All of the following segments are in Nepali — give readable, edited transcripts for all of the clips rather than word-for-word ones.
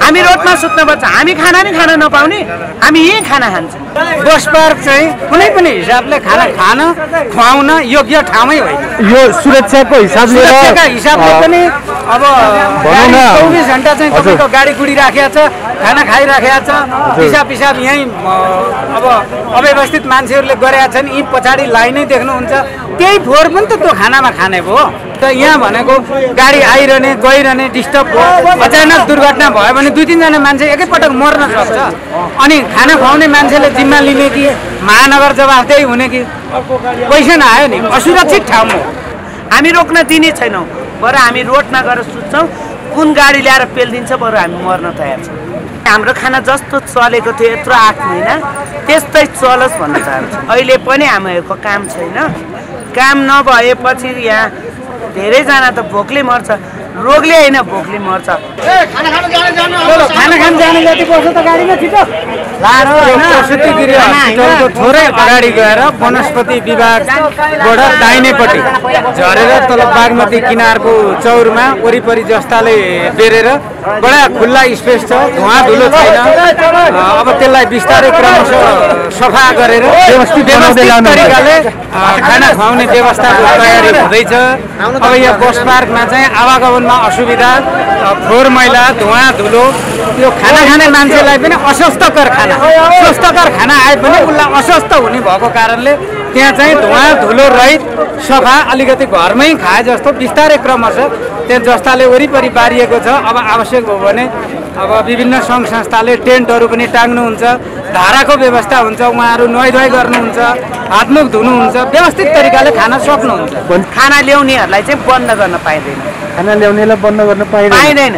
हामी रोडमा सुत्नुपर्छ, हामी खाना नि खान नपाउने, हामी यही खाना खान्छौँ। बस पार्क चाहिँ कुनै पनि हिसाबले खाना खान खुवाउन योग्य ठाउँै होइन। यो सुरक्षाको हिसाबले पनि अब 24 घण्टा चाहिँ तपाईँको गाडी गुडी राखेको छ, खाना खाइराखेको छ, पिसाब यहीँ अब अव्यवस्थित मान्छेहरूले गरेका छन्। यी पछाडि लाइनै देख्नुहुन्छ, त्यही फोहोर पनि त त्यो खानामा खाने भयो। त यहाँ भनेको गाडी आइरहने गइरहने डिस्टर्ब भयो, अचानक दुर्घटना भयो भने 2-3 जना मान्छे एकैपटक मर्न सक्छ। अनि खाना खुवाउने मान्छेले जिम्मा लिने कि महानगर जवाफदेही हुने कि पैसा नआयो नि, असुरक्षित ठाउँ हो। हामी रोक्न दिने छैनौँ, बरु हामी रोडमा गएर सुत्छौँ, कुन गाडी ल्याएर पेलिदिन्छ बरु हामी मर्न तयार छौँ। हाम्रो खाना जस्तो चलेको थियो यत्रो 8 महिना त्यस्तै चलोस् भन्न चाहन्छु। अहिले पनि हामीहरूको काम छैन, काम नभएपछि यहाँ धेरैजना त भोकले मर्छ, रोगले होइन भोकले मर्छ। खाना खान जाने जति पर्छ त गाडीमा छिटो प्रसुति गृह हस्पिटलको थोरै अगाडि गएर वनस्पति विभागबाट दाहिनेपट्टि झरेर तल बागमती किनारको चौरमा वरिपरि जस्ताले बेरेर बडा खुल्ला स्पेस छ, धुवा धुलो छैन। अब त्यसलाई बिस्तारै क्रमशः सफा गरेर व्यवस्थित तरिकाले खाना खुवाउने व्यवस्थाको तयारी हुँदैछ। अब यहाँ बस पार्कमा चाहिँ आवागमनमा असुविधा, फोहोर मैला, धुवा धुलो, यो खाना खाने मान्छेलाई पनि अस्वस्थकर खाना आए पनि उसलाई अस्वस्थ हुने भएको कारणले त्यहाँ चाहिँ धुवा धुलो रहित सफा अलिकति घरमै खाए जस्तो बिस्तारै क्रमशः त्यहाँ जस्ताले वरिपरि बारिएको छ। अब आवश्यक भयो भने अब विभिन्न सङ्घ संस्थाले टेन्टहरू पनि टाङ्नुहुन्छ, धाराको व्यवस्था हुन्छ, उहाँहरू नुहाइ गर्नुहुन्छ, हातमुख धुनुहुन्छ, व्यवस्थित तरिकाले खाना सक्नुहुन्छ। खाना ल्याउनेहरूलाई चाहिँ बन्द गर्न पाइँदैन, खाना ल्याउनेलाई बन्द गर्न पाइँदैन।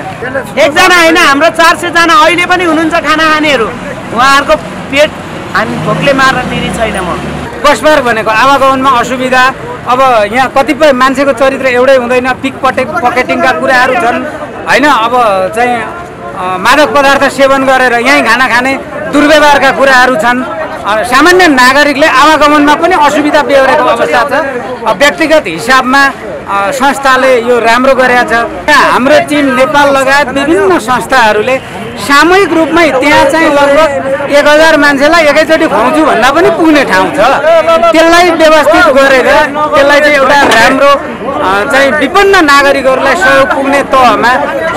एकजना होइन, हाम्रो 400 जना अहिले पनि हुनुहुन्छ खाना खानेहरू, उहाँहरूको पेट हामी भोकले मार्न दिने छैन। म बस पार्क भनेको आवागमनमा असुविधा। अब यहाँ कतिपय मान्छेको चरित्र एउटै हुँदैन, पकेटिङका कुराहरू छन् होइन। अब चाहिँ मादक पदार्थ सेवन गरेर यहीँ खाना खाने दुर्व्यवहारका कुराहरू छन्। सामान्य नागरिकले आवागमनमा पनि असुविधा बेहोरेको अवस्था छ। व्यक्तिगत हिसाबमा संस्थाले यो राम्रो गरेको छ। हाम्रो टिम नेपाल लगायत विभिन्न संस्थाहरूले सामूहिक रूपमै त्यहाँ चाहिँ लगभग 1000 मान्छेलाई एकैचोटि खुवाउँछु भन्दा पनि पुग्ने ठाउँ छ। त्यसलाई व्यवस्थित गरेर त्यसलाई चाहिँ एउटा राम्रो चाहिँ विपन्न नागरिकहरूलाई सहयोग पुग्ने तहमा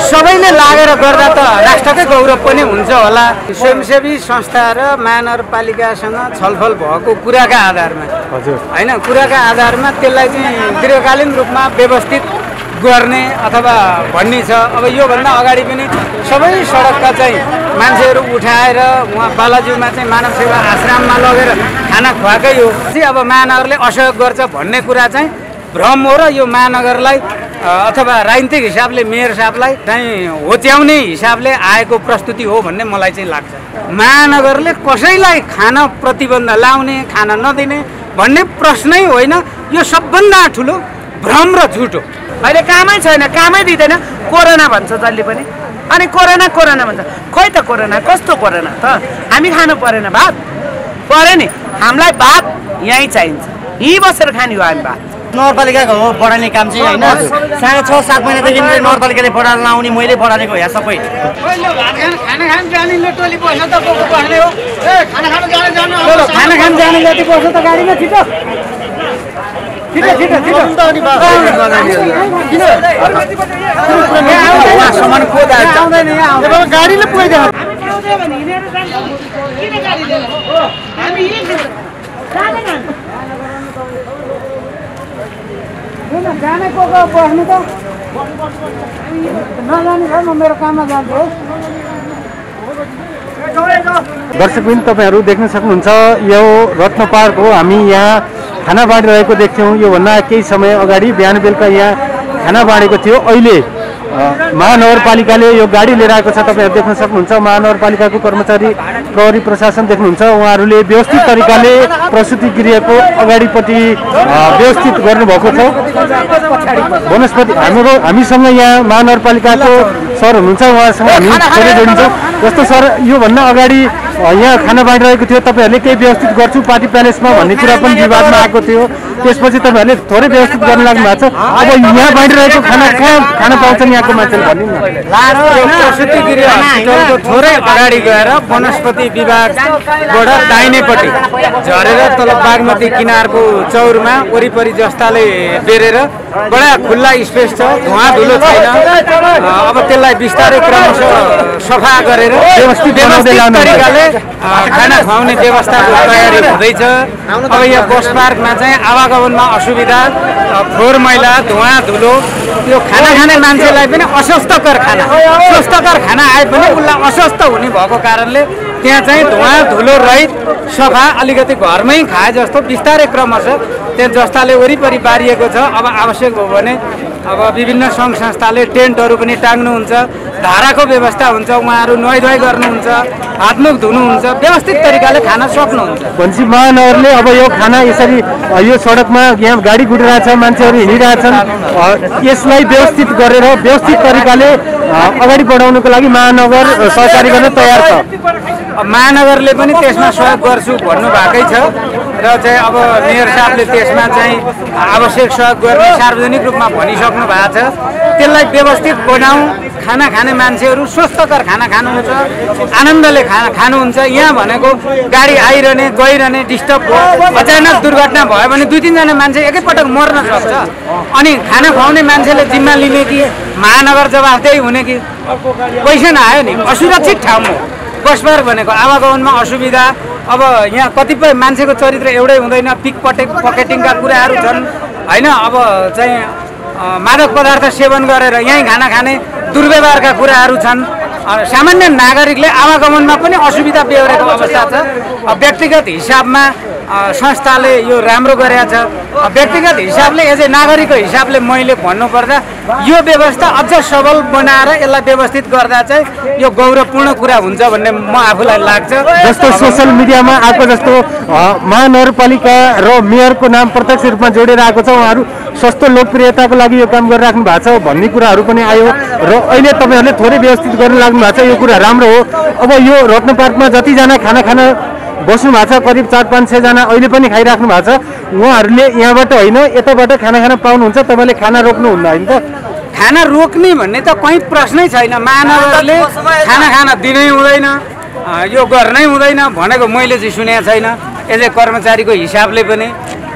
सबैले लागेर गर्दा त राष्ट्रकै गौरव पनि हुन्छ होला। स्वयंसेवी संस्था र महानगरपालिकासँग छलफल भएको कुराका आधारमा होइन, कुराका आधारमा त्यसलाई चाहिँ दीर्घकालीन रूपमा व्यवस्थित गर्ने अथवा भन्ने छ। अब योभन्दा अगाडि पनि सबै सडकका चाहिँ मान्छेहरू उठाएर उहाँ बालाजुमा चाहिँ मानव सेवा आश्रममा लगेर खाना खुवाएकै हो। अब महानगरले असहयोग गर्छ भन्ने कुरा चाहिँ भ्रम हो र यो महानगरलाई अथवा राजनीतिक हिसाबले मेयर साहबलाई चाहिँ होच्याउने हिसाबले आएको प्रस्तुति हो भन्ने मलाई चाहिँ लाग्छ। महानगरले कसैलाई खाना प्रतिबन्ध लाउने, खाना नदिने भन्ने प्रश्नै होइन, यो सबभन्दा ठुलो भ्रम र झुट हो। अहिले कामै छैन, कामै दिँदैन, कोरोना भन्छ जसले पनि। अनि कोरोना भन्छ, खोइ त कोरोना कस्तो कोरोना त? हामी खानु परेन भात, पऱ्यो नि हामीलाई भात यहीँ चाहिन्छ, यहीँ बसेर खाने हो हामी भात। नगरपालिकाको हो बढाउने काम चाहिँ होइन, 6.5-7 महिनादेखि नगरपालिकाले बढाएर लाउने, मैले बढालेको यहाँ सबै। खाना खान जानेले टोली पैसा त बस्ने हो, खाना खान जाने जति पर्छ त गाडीमा छिटो गाडीले पुग्दैन। जाने को बस्नु त नजाने छ, म मेरो काममा जान्छु। दर्शकबिन तपाईहरू देख्न सक्नुहुन्छ यो रत्न पार्क हो। हामी यहाँ खाना बाँडिरहेको देख्थ्यौँ। योभन्दा केही समय अगाडि बिहान बेलुका यहाँ खाना बाँडेको थियो। अहिले महानगरपालिकाले यो गाडी लिएर आएको छ। तपाईहरू देख्न सक्नुहुन्छ महानगरपालिकाको कर्मचारी, प्रहरी प्रशासन देख्नुहुन्छ। उहाँहरूले व्यवस्थित तरिकाले प्रसुति गृहको अगाडिपट्टि व्यवस्थित गर्नुभएको छ। वनस्पति हामीसँग यहाँ महानगरपालिकाको सर हुनुहुन्छ, उहाँसँग हामी थोरै जोडिन्छौँ। जस्तो सर, योभन्दा अगाडि यहाँ खाना बाँडिरहेको थियो, तपाईँहरूले केही व्यवस्थित गर्छु पार्टी प्यालेसमा भन्ने कुरा पनि विवादमा आएको थियो। त्यसपछि तपाईँहरूले थोरै व्यवस्थित गर्न लाग्नु भएको छ। अब यहाँ बाँडिरहेको खाना कहाँ खान पाउँछन्? यहाँको मान्छेले भनिदिनु न। प्रसुति गृह हस्पिटलको थोरै अगाडि गएर वनस्पति विभागबाट दाहिनेपट्टि झरेर तल बागमती किनारको चौरमा वरिपरि जस्ताले बेरेर बडा खुल्ला स्पेस छ, धुवा धुलो छैन। अब त्यसलाई बिस्तारै क्रमशः सफा गरेर व्यवस्थित तरिकाले खाना खुवाउने व्यवस्थाको तयारी हुँदैछ। अब यहाँ बस पार्कमा चाहिँ आवागमनमा असुविधा, फोहोर मैला, धुवा धुलो, यो खाना खाने मान्छेलाई पनि अस्वस्थकर खाना, स्वस्थकर खाना आए पनि उसलाई अस्वस्थ हुने भएको कारणले त्यहाँ चाहिँ धुवा धुलो रहित सफा अलिकति घरमै खाए जस्तो बिस्तारै क्रमशः त्यहाँ जस्ताले वरिपरि बारिएको छ। अब आवश्यक हो भने अब विभिन्न सङ्घ संस्थाले टेन्टहरू पनि टाङ्नुहुन्छ, धाराको व्यवस्था हुन्छ, उहाँहरू नुहाइधुवाइ गर्नुहुन्छ, हातमुख धुनुहुन्छ, व्यवस्थित तरिकाले खान सक्नुहुन्छ। भनेपछि महानगरले अब यो खाना यसरी यो सडकमा यहाँ गाडी गुडिरहेछ, मान्छेहरू हिँडिरहेछन्, यसलाई व्यवस्थित गरेर व्यवस्थित तरिकाले अगाडि बढाउनको लागि महानगर सहकारी गर्न तयार छ। महानगरले पनि त्यसमा सहयोग गर्छु भन्नुभएकै छ र चाहिँ अब मेयर साहबले त्यसमा चाहिँ आवश्यक सहयोग गर्ने सार्वजनिक रूपमा भनिसक्नु भएको छ। त्यसलाई व्यवस्थित बनाऊ, खाना खाने मान्छेहरू स्वस्थकर खाना खानुहुन्छ, आनन्दले खानुहुन्छ। यहाँ भनेको गाडी आइरहने गइरहने डिस्टर्ब भयो, अचानक दुर्घटना भयो भने 2-3 जना मान्छे एकैपटक मर्न सक्छ। अनि खाना खुवाउने मान्छेले जिम्मा लिने कि महानगर जवाफदेही हुने कि पैसा नआयो नि, असुरक्षित ठाउँ हो बस पार्क भनेको। आवागमनमा असुविधा, अब यहाँ कतिपय मान्छेको चरित्र एउटै हुँदैन, पिक पकेटिङका कुराहरू छन् होइन। अब चाहिँ मादक पदार्थ सेवन गरेर यहीँ खाना खाने दुर्व्यवहारका कुराहरू छन्। सामान्य नागरिकले आवागमनमा पनि असुविधा बेहोरेको अवस्था छ। व्यक्तिगत हिसाबमा संस्थाले यो राम्रो गरेको छ। व्यक्तिगत हिसाबले एज ए नागरिकको हिसाबले मैले भन्नुपर्दा यो व्यवस्था अझ सबल बनाएर यसलाई व्यवस्थित गर्दा चाहिँ यो गौरवपूर्ण कुरा हुन्छ भन्ने म आफूलाई लाग्छ। जस्तो सोसियल मिडियामा आएको जस्तो महानगरपालिका र मेयरको नाम प्रत्यक्ष रूपमा जोडेर आएको छ, उहाँहरू सस्तो लोकप्रियताको लागि यो काम गरिराख्नु भएको छ भन्ने कुराहरू पनि आयो र अहिले तपाईँहरूले थोरै व्यवस्थित गर्न लाग्नु भएको छ। यो कुरा राम्रो हो। अब यो रत्न पार्कमा जतिजना खाना खान बस्नु भएको छ, करिब 4-5-6 जना अहिले पनि खाइराख्नु भएको छ, उहाँहरूले यहाँबाट होइन यताबाट खाना खान पाउनुहुन्छ, तपाईँले खाना रोक्नुहुन्न होइन त? खाना रोक्ने भन्ने त कहीँ प्रश्नै छैन। महानगरले खाना खान दिनै हुँदैन, यो गर्नै हुँदैन भनेको मैले चाहिँ सुनेको छैन। एज ए कर्मचारीको हिसाबले पनि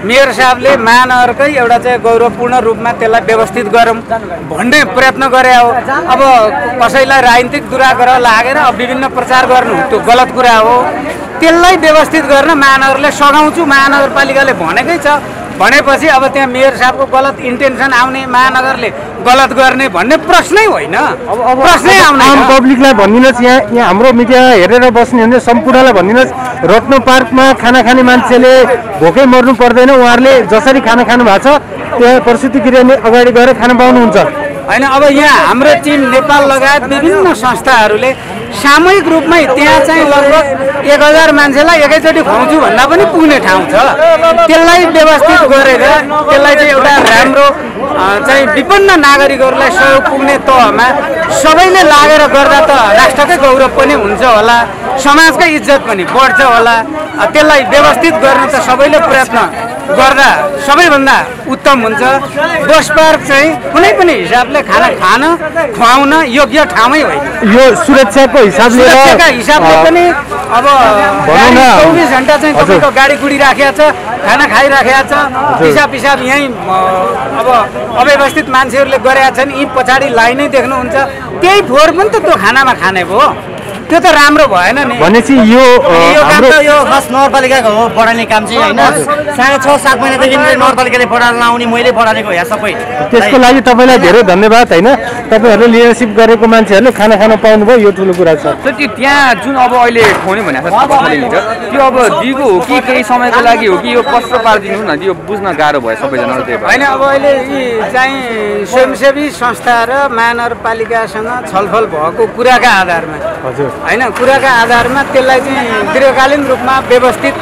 मेयर साहबले महानगरकै एउटा चाहिँ गौरवपूर्ण रूपमा त्यसलाई व्यवस्थित गरौँ भन्ने प्रयत्न गरे हो। अब कसैलाई राजनीतिक दुराग्रह लागेर अब विभिन्न प्रचार गर्नु त्यो गलत कुरा हो। त्यसलाई व्यवस्थित गर्न महानगरले सघाउँछु, महानगरपालिकाले भनेकै छ। भनेपछि अब त्यहाँ मेयर साहबको गलत इन्टेन्सन आउने, महानगरले गलत गर्ने भन्ने प्रश्नै होइन, प्रश्नै आउने। आम पब्लिकलाई भनिदिनुहोस्, यहाँ हाम्रो मिडिया हेरेर बस्ने भने सम्पूर्णलाई भनिदिनुहोस्, रत्न पार्कमा खाना खाने मान्छेले भोकै मर्नु पर्दैन। उहाँहरूले जसरी खाना खानु भएको छ त्यहाँ प्रसुति गृहले अगाडि गएर खाना पाउनुहुन्छ होइन। अब यहाँ हाम्रो टिम नेपाल लगायत विभिन्न संस्थाहरूले सामूहिक रूपमै त्यहाँ चाहिँ लगभग 1000 मान्छेलाई एकैचोटि खुवाउँछु भन्दा पनि पुग्ने ठाउँ छ। त्यसलाई व्यवस्थित गरेर त्यसलाई चाहिँ एउटा राम्रो चाहिँ विभिन्न नागरिकहरूलाई सहयोग पुग्ने तहमा सबैले लागेर गर्दा त राष्ट्रकै गौरव पनि हुन्छ होला, समाजकै इज्जत पनि बढ्छ होला। त्यसलाई व्यवस्थित गर्न त सबैले प्रयत्न गर्दा सबैभन्दा उत्तम हुन्छ। बस पार्क चाहिँ कुनै पनि हिसाबले खाना खान खुवाउन योग्य ठाउँै होइन। यो सुरक्षाको हिसाबले पनि अब 24 घण्टा चाहिँ तपाईँको गाडी गुडी राखेको छ, खाना खाइराखेको छ, पिसाब यहीँ अब अव्यवस्थित मान्छेहरूले गरेका छन्। यी पछाडि लाइनै देख्नुहुन्छ, त्यही फोहोर पनि त त्यो खानामा खाने भयो, त्यो त राम्रो भएन नि। भनेपछि यो काम त यो खास नगरपालिकाको हो बढाउने काम चाहिँ होइन। 6.5-7 महिनादेखि नगरपालिकाले बढाएर लाउने मैले बढालेको यहाँ सबै। त्यसको लागि तपाईँलाई धेरै धन्यवाद होइन। तपाईँहरूले लिडरसिप गरेको मान्छेहरूले खाना खान पाउनुभयो, यो ठुलो कुरा छ। त्यहाँ जुन अब अहिले खुवाउने भनेको त्यो अब दिगो हो कि केही समयको लागि हो कि यो कस्तो पारिदिनु न, यो बुझ्न गाह्रो भयो सबैजना। होइन अब अहिले यी चाहिँ स्वयंसेवी संस्था र महानगरपालिकासँग छलफल भएको कुराका आधारमा होइन, कुराका आधारमा त्यसलाई चाहिँ दीर्घकालीन रूपमा व्यवस्थित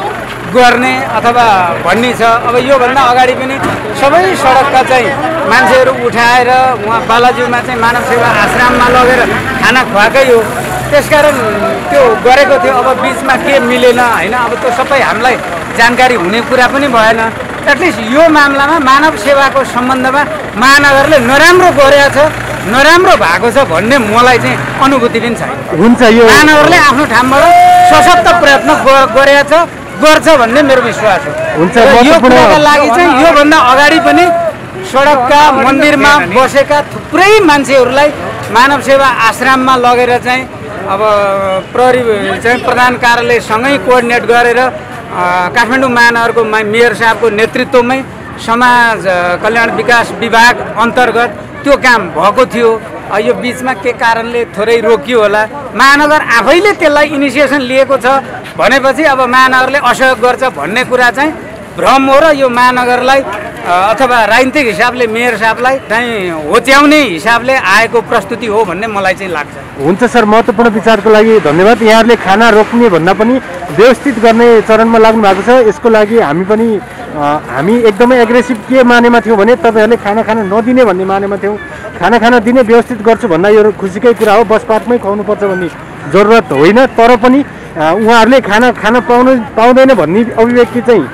गर्ने अथवा भन्ने छ। अब योभन्दा अगाडि पनि सबै सडकका चाहिँ मान्छेहरू उठाएर उहाँ बालाजुमा चाहिँ मानव सेवा आश्रममा लगेर खाना खुवाएकै हो। त्यसकारण त्यो गरेको थियो। अब बिचमा के मिलेन होइन, अब त्यो सबै हामीलाई जानकारी हुने कुरा पनि भएन। एटलिस्ट यो मामलामा मानव सेवाको सम्बन्धमा महानगरले नराम्रो गरेको छ, नराम्रो भएको छ भन्ने मलाई चाहिँ अनुभूति पनि छैन। हुन्छ, यो महानगरले आफ्नो ठाउँबाट सशक्त प्रयत्न गरेको छ, गर्छ भन्ने मेरो विश्वास हो। हुन्छ, यो कुराका लागि चाहिँ योभन्दा अगाडि पनि सडकका मन्दिरमा बसेका थुप्रै मान्छेहरूलाई मानव सेवा आश्रममा लगेर चाहिँ अब प्रहरी चाहिँ प्रधान कार्यालयसँगै कोअर्डिनेट गरेर काठमाडौँ महानगरको मेयर साहबको नेतृत्वमै समाज कल्याण विकास विभाग अन्तर्गत त्यो काम भएको थियो। यो बिचमा के कारणले थोरै रोकियो होला, महानगर आफैले त्यसलाई इनिसिएसन लिएको छ भनेपछि अब महानगरले असहयोग गर्छ भन्ने कुरा चाहिँ भ्रम हो र यो महानगरलाई अथवा राजनीतिक हिसाबले मेयर साहबलाई चाहिँ होच्याउने हिसाबले आएको प्रस्तुति हो भन्ने मलाई चाहिँ लाग्छ। हुन्छ सर, महत्त्वपूर्ण विचारको लागि धन्यवाद। यहाँहरूले खाना रोक्ने भन्दा पनि व्यवस्थित गर्ने चरणमा लाग्नु भएको छ। यसको लागि हामी एकदमै एग्रेसिभ के मानेमा थियौँ भने तपाईँहरूले खाना खान नदिने भन्ने मानेमा थियौँ। खाना दिने व्यवस्थित गर्छु भन्दा यो खुसीकै कुरा हो, बस पार्कमै खुवाउनुपर्छ भन्ने जरुरत होइन। तर पनि उहाँहरूले खाना खान पाउँदैन भन्ने अभिव्यक्ति चाहिँ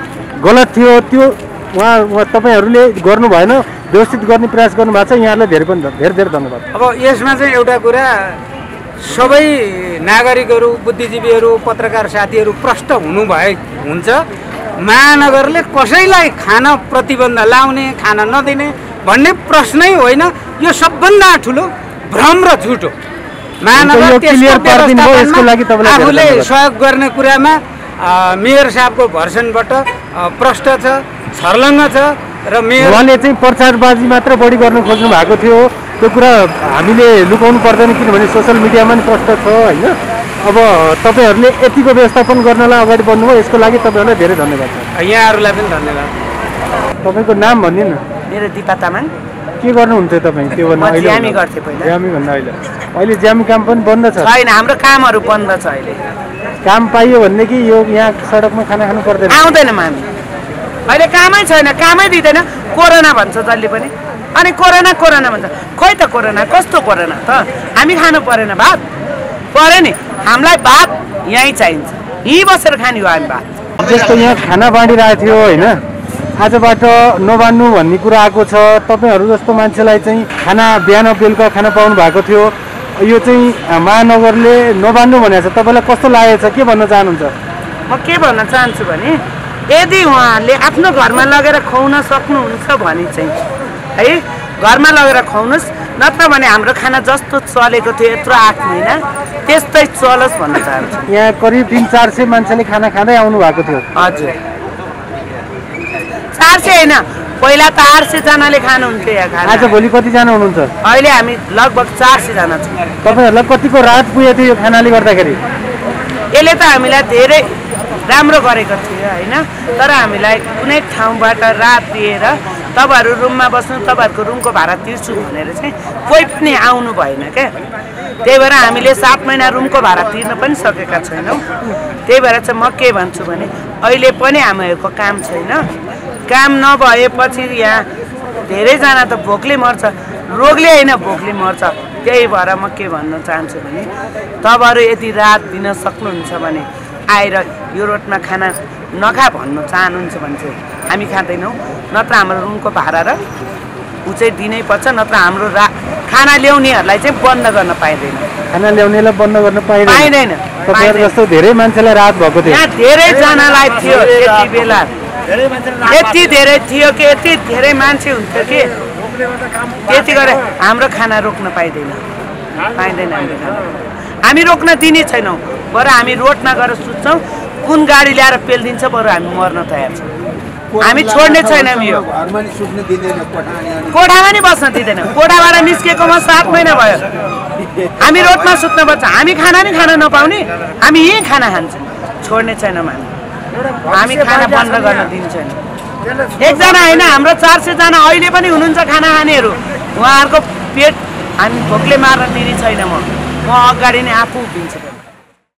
गलत थियो। त्यो तपाईँहरूले गर्नु भएन, व्यवस्थित गर्ने प्रयास गर्नुभएको छ। यहाँहरूलाई धेरै धन्यवाद। अब यसमा चाहिँ एउटा कुरा, सबै नागरिकहरू, बुद्धिजीवीहरू, पत्रकार साथीहरू प्रष्ट हुन्छ। महानगरले कसैलाई खान प्रतिबन्ध लाउने, खान नदिने भन्ने प्रश्नै होइन। यो सबभन्दा ठुलो भ्रम र झुट हो। महानगर आफूले सहयोग गर्ने कुरामा मेयर साहबको भर्सनबाट प्रष्ट छ, छर्लङ्ग छ र उहाँले चाहिँ प्रचारबाजी मात्र बढी गर्न खोज्नु भएको थियो। त्यो कुरा हामीले लुकाउनु पर्दैन, किनभने सोसियल मिडियामा पनि प्रष्ट छ होइन। अब तपाईँहरूले यतिको व्यवस्थापन गर्नलाई अगाडि बढ्नुभयो, यसको लागि तपाईँहरूलाई धेरै धन्यवाद छ। यहाँहरूलाई पनि धन्यवाद। तपाईँको नाम भन्नु न। मेरो दिपा तामाङ। के गर्नुहुन्थ्यो तपाईँ? त्यो भन्दा ज्यामी गर्थेँ पहिला। ज्यामी भन्दा अहिले ज्यामी काम पनि बन्द छ? छैन, हाम्रो कामहरू बन्द छ अहिले। काम पाइयो भनेदेखि यो यहाँ सडकमा खाना खानु पर्दैन? आउँदैन हामी, अहिले कामै छैन, कामै दिँदैन। कोरोना भन्छ जसले पनि, अनि कोरोना भन्छ। खोइ त कोरोना कस्तो कोरोना त? हामी खानु परेन भात? पऱ्यो नि, हामीलाई भात यहीँ चाहिन्छ, यहीँ बसेर खाने हो हामी भात। जस्तो यहाँ खाना बाँडिरहेको थियो होइन, आजबाट नबान्नु भन्ने कुरा आएको छ। तपाईँहरू जस्तो मान्छेलाई चाहिँ खाना बिहान बेलुका खाना पाउनु भएको थियो, यो चाहिँ महानगरले नबान्नु भनेको छ। तपाईँलाई कस्तो लागेको छ, के भन्न चाहनुहुन्छ? म के भन्न चाहन्छु भने, यदि उहाँहरूले आफ्नो घरमा लगेर खुवाउन सक्नुहुन्छ भने चाहिँ है घरमा लगेर खुवाउनुहोस्, नत्र भने हाम्रो खाना जस्तो चलेको थियो यत्रो 8 महिना त्यस्तै चलोस् भन्न चाहन्छु। यहाँ करिब 300-400 मान्छेले खाना खाँदै आउनु भएको थियो। हजुर, 400 होइन, पहिला त 800 जनाले खानुहुन्थ्यो यहाँ खाना। आज भोलि कतिजना हुनुहुन्छ? अहिले हामी लगभग 400 जना छौँ। तपाईँहरूलाई कतिको राहत पुगेको थियो यो खानाले गर्दाखेरि? यसले त हामीलाई धेरै राम्रो गरेको थियो होइन, तर हामीलाई कुनै ठाउँबाट रात दिएर तपाईँहरू रुममा बस्नु, तपाईँहरूको रुमको भाडा तिर्छु भनेर चाहिँ कोही पनि आउनु भएन क्या। त्यही भएर हामीले 7 महिना रुमको भाडा तिर्न पनि सकेका छैनौँ। त्यही भएर चाहिँ म के भन्छु भने, अहिले पनि हामीहरूको काम छैन। काम नभएपछि यहाँ धेरैजना त भोकले मर्छ, रोगले होइन भोकले मर्छ। त्यही भएर म के भन्न चाहन्छु भने, तपाईँहरू यदि रात दिन सक्नुहुन्छ भने आएर यो रोडमा खाना नखा भन्नु चाहनुहुन्छ भने चाहिँ हामी खाँदैनौँ, नत्र हाम्रो रुमको भाडा र ऊ चाहिँ दिनै पर्छ, नत्र हाम्रो खाना ल्याउनेहरूलाई चाहिँ बन्द गर्न पाइँदैन। खाना ल्याउनेलाई बन्द गर्न पाइँदैन। तपाईँहरू जस्तो धेरै मान्छेलाई राहत भएको थियो? यहाँ धेरैजनालाई थियो यति बेला, यति धेरै थियो कि यति धेरै मान्छे हुन्थ्यो कि त्यति गरेर हाम्रो खाना रोक्न पाइँदैन हाम्रो खाना। हामी रोक्न दिने छैनौँ, बरु हामी रोडमा गएर सुत्छौँ, कुन गाडी ल्याएर पेलिदिन्छ बरु हामी मर्न तयार छौँ। हामी छोड्ने छैनौँ। यो कोठामा नि बस्न दिँदैन, कोठाबाट निस्केकोमा 7 महिना भयो। हामी रोडमा सुत्नुपर्छ, हामी खाना नि खान नपाउने, हामी यहीँ खाना खान्छौँ, छोड्ने छैनौँ हामी खाना बन्द गर्न दिन्छौँ। एकजना होइन, हाम्रो 400 जना अहिले पनि हुनुहुन्छ खाना खानेहरू, उहाँहरूको पेट हामी भोकले मार्न दिने छैन। म अगाडि नै आफू उभिन्छु।